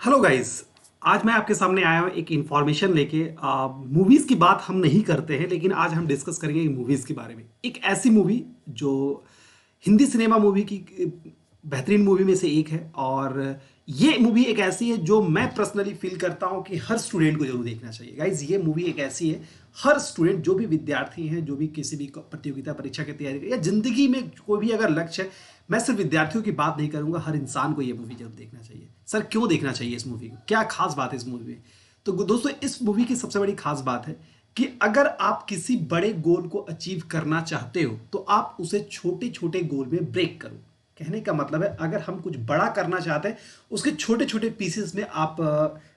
Hello guys. आज मैं आपके सामने आया हूँ एक इन्फॉर्मेशन लेके। मूवीज की बात हम नहीं करते हैं, लेकिन आज हम डिस्कस करेंगे मूवीज के बारे में। एक ऐसी मूवी जो हिंदी सिनेमा मूवी की बेहतरीन मूवी में से एक है, और ये मूवी एक ऐसी है जो मैं पर्सनली फील करता हूँ कि हर स्टूडेंट को जरूर देखना चाहिए। गाइज, ये मूवी एक ऐसी है, हर स्टूडेंट, जो भी विद्यार्थी हैं, जो भी किसी भी प्रतियोगिता परीक्षा की तैयारी या जिंदगी में कोई भी अगर लक्ष्य है, मैं सिर्फ विद्यार्थियों की बात नहीं करूंगा, हर इंसान को यह मूवी जरूर देखना चाहिए। सर, क्यों देखना चाहिए इस मूवी को? क्या खास बात है इस मूवी में? तो दोस्तों, इस मूवी की सबसे बड़ी खास बात है कि अगर आप किसी बड़े गोल को अचीव करना चाहते हो तो आप उसे छोटे छोटे गोल में ब्रेक करो। कहने का मतलब है, अगर हम कुछ बड़ा करना चाहते हैं, उसके छोटे छोटे पीसेस में आप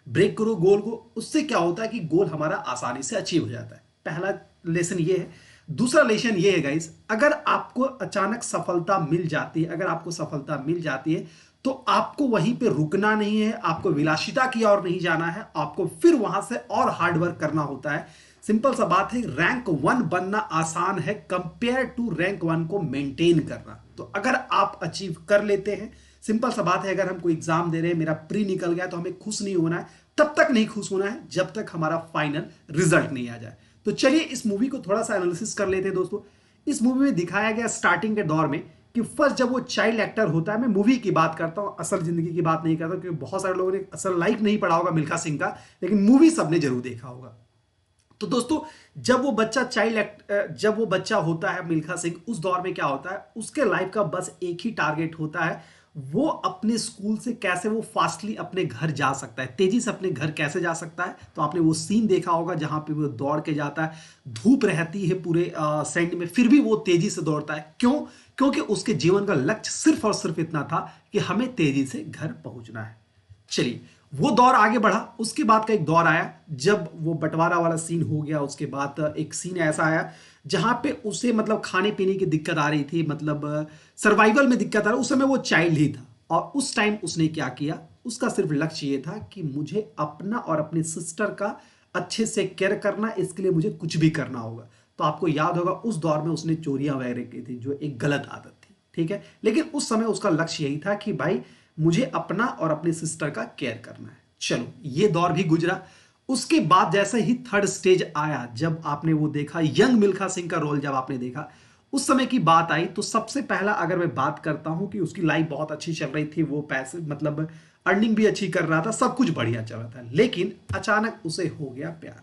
ब्रेक करो गोल को। उससे क्या होता है कि गोल हमारा आसानी से अचीव हो जाता है। पहला लेसन ये है। दूसरा लेसन ये है गाइस, अगर आपको अचानक सफलता मिल जाती है, अगर आपको सफलता मिल जाती है, तो आपको वहीं पे रुकना नहीं है, आपको विलासिता की ओर नहीं जाना है, आपको फिर वहां से और हार्ड वर्क करना होता है। सिंपल सा बात है, रैंक वन बनना आसान है कंपेयर टू रैंक वन को मेंटेन करना। तो अगर आप अचीव कर लेते हैं, सिंपल सा बात है, अगर हम कोई एग्जाम दे रहे हैं, मेरा प्री निकल गया, तो हमें खुश नहीं होना है। तब तक नहीं खुश होना है जब तक हमारा फाइनल रिजल्ट नहीं आ जाए। तो चलिए इस मूवी को थोड़ा सा एनालिसिस कर लेते हैं दोस्तों। इस मूवी में दिखाया गया स्टार्टिंग के दौर में कि फर्स्ट जब वो चाइल्ड एक्टर होता है, मैं मूवी की बात करता हूं, असल जिंदगी की बात नहीं करता, क्योंकि बहुत सारे लोगों ने असल लाइफ नहीं पढ़ा होगा मिल्खा सिंह का, लेकिन मूवी सबने जरूर देखा होगा। तो दोस्तों, जब वो बच्चा जब वो बच्चा होता है मिल्खा सिंह, उस दौर में क्या होता है, उसके लाइफ का बस एक ही टारगेट होता है, वो अपने स्कूल से कैसे वो फास्टली अपने घर जा सकता है, तेजी से अपने घर कैसे जा सकता है। तो आपने वो सीन देखा होगा जहां पे वो दौड़ के जाता है, धूप रहती है पूरे सैंड में, फिर भी वो तेजी से दौड़ता है। क्यों? क्योंकि उसके जीवन का लक्ष्य सिर्फ और सिर्फ इतना था कि हमें तेजी से घर पहुंचना है। चलिए, वो दौर आगे बढ़ा। उसके बाद का एक दौर आया जब वो बंटवारा वाला सीन हो गया। उसके बाद एक सीन ऐसा आया जहां पे उसे मतलब खाने पीने की दिक्कत आ रही थी, मतलब सर्वाइवल में दिक्कत आ रही। उस समय वो चाइल्ड ही था, और उस टाइम उसने क्या किया, उसका सिर्फ लक्ष्य ये था कि मुझे अपना और अपने सिस्टर का अच्छे से केयर करना, इसके लिए मुझे कुछ भी करना होगा। तो आपको याद होगा उस दौर में उसने चोरियां वगैरह की थी, जो एक गलत आदत थी, ठीक है। लेकिन उस समय उसका लक्ष्य यही था कि भाई, मुझे अपना और अपनी सिस्टर का केयर करना है। चलो, ये दौर भी गुजरा। उसके बाद जैसे ही थर्ड स्टेज आया, जब आपने वो देखा यंग मिल्खा सिंह का रोल, जब आपने देखा, उस समय की बात आई, तो सबसे पहला अगर मैं बात करता हूं कि उसकी लाइफ बहुत अच्छी चल रही थी, वो पैसे मतलब अर्निंग भी अच्छी कर रहा था, सब कुछ बढ़िया चल रहा था। लेकिन अचानक उसे हो गया प्यार।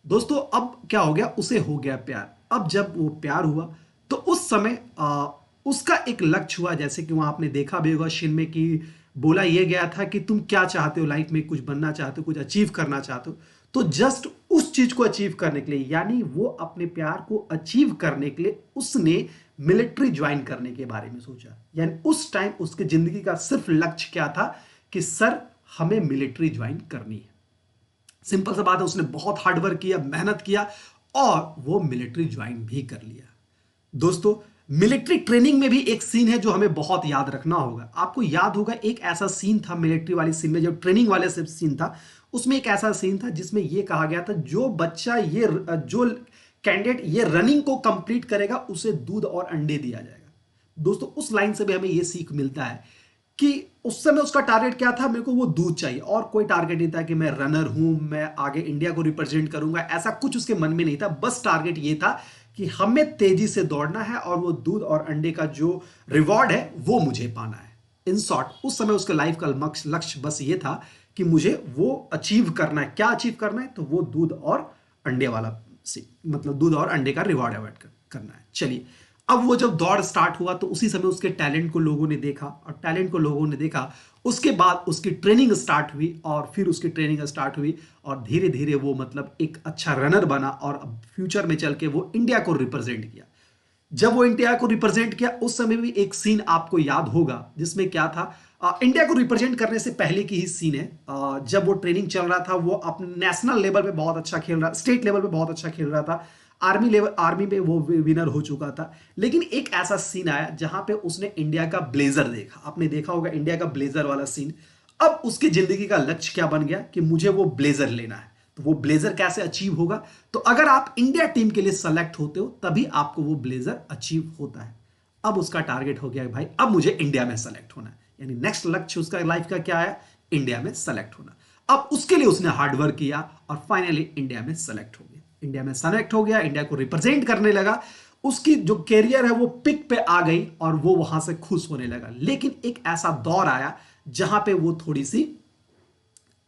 दोस्तों, अब क्या हो गया, उसे हो गया प्यार। अब जब वो प्यार हुआ, तो उस समय उसका एक लक्ष्य हुआ। जैसे कि वहां आपने देखा भी होगा सीन में कि बोला यह गया था कि तुम क्या चाहते हो लाइफ में, कुछ बनना चाहते हो, कुछ अचीव करना चाहते हो। तो जस्ट उस चीज को अचीव करने के लिए, यानी वो अपने प्यार को अचीव करने के लिए, उसने मिलिट्री ज्वाइन करने के बारे में सोचा। यानी उस टाइम उसकी जिंदगी का सिर्फ लक्ष्य क्या था कि सर, हमें मिलिट्री ज्वाइन करनी है। सिंपल सा बात है, उसने बहुत हार्डवर्क किया, मेहनत किया, और वो मिलिट्री ज्वाइन भी कर लिया। दोस्तों, मिलिट्री ट्रेनिंग में भी एक सीन है जो हमें बहुत याद रखना होगा। आपको याद होगा एक ऐसा सीन था मिलिट्री वाली सीन में, जब ट्रेनिंग वाले से सीन था, उसमें एक ऐसा सीन था जिसमें यह कहा गया था, जो कैंडिडेट ये रनिंग को कंप्लीट करेगा, उसे दूध और अंडे दिया जाएगा। दोस्तों, उस लाइन से भी हमें यह सीख मिलता है कि उस समय उसका टारगेट क्या था, मेरे को वो दूध चाहिए, और कोई टारगेट नहीं था कि मैं रनर हूं, मैं आगे इंडिया को रिप्रेजेंट करूंगा, ऐसा कुछ उसके मन में नहीं था। बस टारगेट ये था कि हमें तेजी से दौड़ना है, और वो दूध और अंडे का जो रिवॉर्ड है वो मुझे पाना है। इन शॉर्ट, उस समय उसके लाइफ का लक्ष्य बस ये था कि मुझे वो अचीव करना है। क्या अचीव करना है? तो वो दूध और अंडे वाला मतलब दूध और अंडे का रिवॉर्ड अवॉइड करना है। चलिए, अब वो जब दौड़ स्टार्ट हुआ, तो उसी समय उसके टैलेंट को लोगों ने देखा, और टैलेंट को लोगों ने देखा, उसके बाद उसकी ट्रेनिंग स्टार्ट हुई, और फिर उसकी ट्रेनिंग स्टार्ट हुई, और धीरे धीरे वो मतलब एक अच्छा रनर बना, और फ्यूचर में चल के वो इंडिया को रिप्रेजेंट किया। जब वो इंडिया को रिप्रेजेंट किया, उस समय भी एक सीन आपको याद होगा, जिसमें क्या था, इंडिया को रिप्रेजेंट करने से पहले की ही सीन है। जब वो ट्रेनिंग चल रहा था, वो अपने नेशनल लेवल पे बहुत अच्छा खेल रहा, स्टेट लेवल पे बहुत अच्छा खेल रहा था, आर्मी में वो विनर हो चुका था। लेकिन एक ऐसा सीन आया जहां पे उसने इंडिया का ब्लेजर देखा। आपने देखा होगा इंडिया का ब्लेजर वाला सीन। अब उसकी जिंदगी का लक्ष्य क्या बन गया कि मुझे वो ब्लेजर लेना है। तो वो ब्लेजर कैसे अचीव होगा? तो अगर आप इंडिया टीम के लिए सेलेक्ट होते हो, तभी आपको वो ब्लेजर अचीव होता है। अब उसका टारगेट हो गया भाई, अब मुझे इंडिया में सेलेक्ट होना है। यानी नेक्स्ट लक्ष्य उसका लाइफ का क्या है इंडिया में सेलेक्ट होना। अब उसके लिए उसने हार्डवर्क किया और फाइनली इंडिया में सेलेक्ट हो गया। इंडिया में सेलेक्ट हो गया, इंडिया को रिप्रेजेंट करने लगा, उसकी जो कैरियर है वो पिक पे आ गई और वो वहां से खुश होने लगा। लेकिन एक ऐसा दौर आया जहां पे वो थोड़ी सी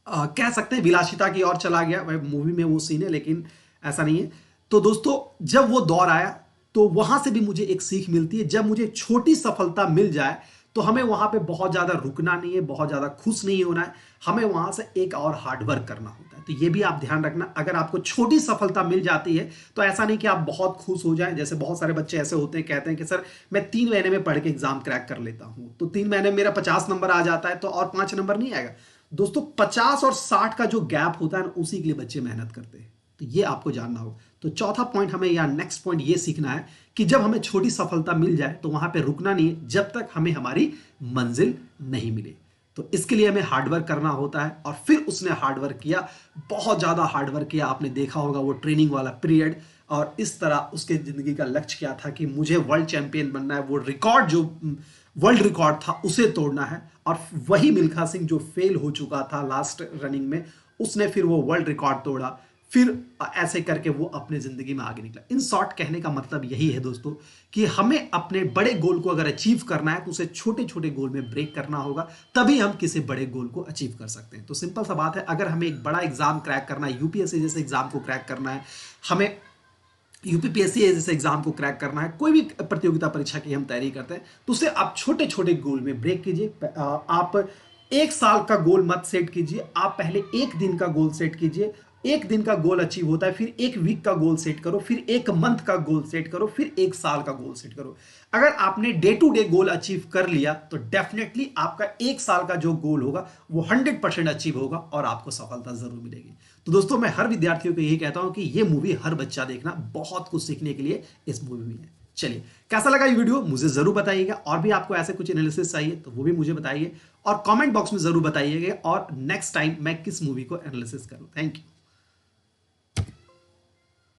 कह सकते हैं विलासिता की ओर चला गया। मूवी में वो सीन है लेकिन ऐसा नहीं है। तो दोस्तों जब वो दौर आया तो वहां से भी मुझे एक सीख मिलती है, जब मुझे छोटी सफलता मिल जाए तो हमें वहां पे बहुत ज्यादा रुकना नहीं है, बहुत ज्यादा खुश नहीं होना है, हमें वहां से एक और हार्डवर्क करना होता है। तो ये भी आप ध्यान रखना, अगर आपको छोटी सफलता मिल जाती है तो ऐसा नहीं कि आप बहुत खुश हो जाएं। जैसे बहुत सारे बच्चे ऐसे होते हैं, कहते हैं कि सर मैं 3 महीने में पढ़ के एग्जाम क्रैक कर लेता हूं, तो 3 महीने में मेरा 50 नंबर आ जाता है तो और 5 नंबर नहीं आएगा। दोस्तों 50 और 60 का जो गैप होता है ना, उसी के लिए बच्चे मेहनत करते हैं। तो ये आपको जानना होगा। तो चौथा पॉइंट हमें या नेक्स्ट पॉइंट ये सीखना है कि जब हमें छोटी सफलता मिल जाए तो वहां पे रुकना नहीं है जब तक हमें हमारी मंजिल नहीं मिले। तो इसके लिए हमें हार्डवर्क करना होता है और फिर उसने हार्डवर्क किया, बहुत ज्यादा हार्डवर्क किया। आपने देखा होगा वो ट्रेनिंग वाला पीरियड, और इस तरह उसके जिंदगी का लक्ष्य क्या था कि मुझे वर्ल्ड चैंपियन बनना है, वो रिकॉर्ड जो वर्ल्ड रिकॉर्ड था उसे तोड़ना है। और वही मिल्खा सिंह जो फेल हो चुका था लास्ट रनिंग में, उसने फिर वो वर्ल्ड रिकॉर्ड तोड़ा, फिर ऐसे करके वो अपने जिंदगी में आगे निकला। इन शॉर्ट कहने का मतलब यही है दोस्तों कि हमें अपने बड़े गोल को अगर अचीव करना है तो उसे छोटे छोटे गोल में ब्रेक करना होगा, तभी हम किसी बड़े गोल को अचीव कर सकते हैं। तो सिंपल सा बात है, अगर हमें एक बड़ा एग्जाम क्रैक करना है, यूपीएससी जैसे एग्जाम को क्रैक करना है, हमें यूपीपीएससी जैसे एग्जाम को क्रैक करना है, कोई भी प्रतियोगिता परीक्षा की हम तैयारी करते हैं, तो उसे आप छोटे छोटे गोल में ब्रेक कीजिए। आप 1 साल का गोल मत सेट कीजिए, आप पहले 1 दिन का गोल सेट कीजिए। 1 दिन का गोल अचीव होता है, फिर 1 वीक का गोल सेट करो, फिर 1 मंथ का गोल सेट करो, फिर 1 साल का गोल सेट करो। अगर आपने day to day goal achieve कर लिया तो डेफिनेटली आपका 1 साल का जो गोल होगा वो 100% अचीव होगा और आपको सफलता जरूर मिलेगी। तो दोस्तों मैं हर विद्यार्थियों को यही कहता हूं कि ये मूवी हर बच्चा देखना, बहुत कुछ सीखने के लिए इस मूवी में है। चलिए कैसा लगा ये वीडियो मुझे जरूर बताइएगा, और भी आपको ऐसे कुछ एनालिसिस चाहिए तो वो भी मुझे बताइए और कमेंट बॉक्स में जरूर बताइएगा, और नेक्स्ट टाइम मैं किस मूवी को एनालिसिस करूं। Thank you.